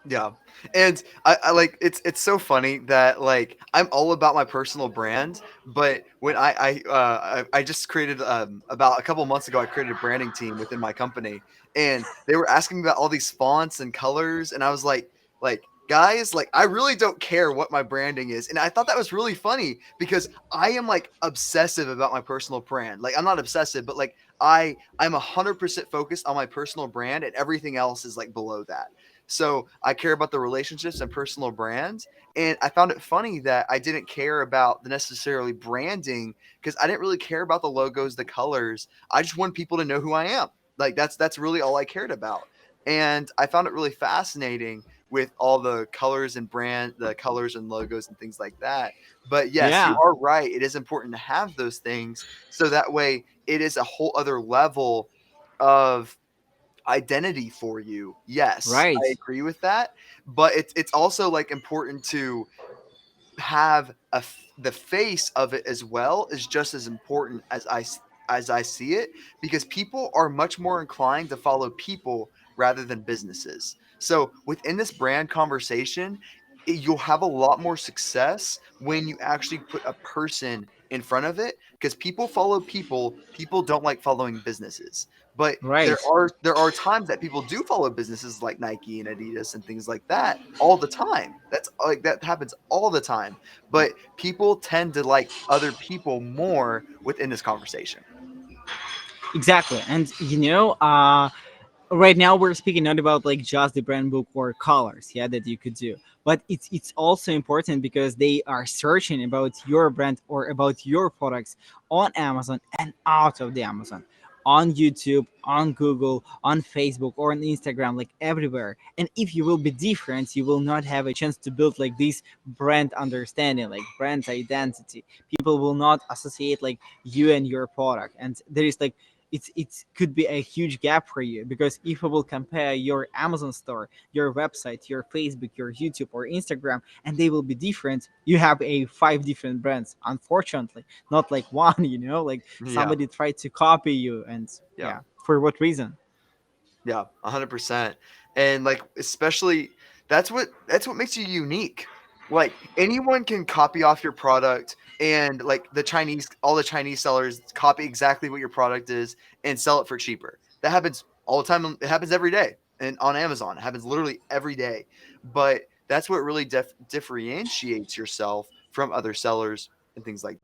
Yeah. And I like it's so funny that like I'm all about my personal brand, but when I just created about a couple months ago I created a branding team within my company, and they were asking me about all these fonts and colors, and I was like guys, like I really don't care what my branding is. And I thought that was really funny because I am like obsessive about my personal brand. Like I'm not obsessive, but like I'm 100% focused on my personal brand, and everything else is like below that. So I care about the relationships and personal brand. And I found it funny that I didn't care about the necessarily branding because I didn't really care about the logos, the colors. I just wanted people to know who I am. Like that's really all I cared about. And I found it really fascinating with all the colors and brand, the colors and logos and things like that. But yes, you Yeah, are right. It is important to have those things so that way it is a whole other level of identity for you. Yes, right. I agree with that, but it's also like important to have the face of it as well is just as important as as I see it, because people are much more inclined to follow people rather than businesses. So within this brand conversation, you'll have a lot more success when you actually put a person in front of it, because people follow people. People don't like following businesses. But Right. there are times that people do follow businesses like Nike and Adidas and things like that all the time. That's like that happens all the time. But people tend to like other people more within this conversation. Exactly. And right now we're speaking not about like just the brand book or colors, yeah, that you could do, but it's also important because they are searching about your brand or about your products on Amazon and out of the Amazon, on YouTube, on Google, on Facebook, or on Instagram, like everywhere. And if you will be different, you will not have a chance to build like this brand understanding, like brand identity. People will not associate like you and your product, and there is like it could be a huge gap for you, because if you will compare your Amazon store, your website, your Facebook, your YouTube or Instagram, and they will be different, you have a five different brands, unfortunately, not like one. Like Yeah, somebody tried to copy you, and yeah, yeah, for what reason? yeah, 100%. And like especially that's what makes you unique. Like anyone can copy off your product, and like all the Chinese sellers copy exactly what your product is and sell it for cheaper. That happens all the time. It happens every day, and on Amazon, it happens literally every day. But that's what really differentiates yourself from other sellers and things like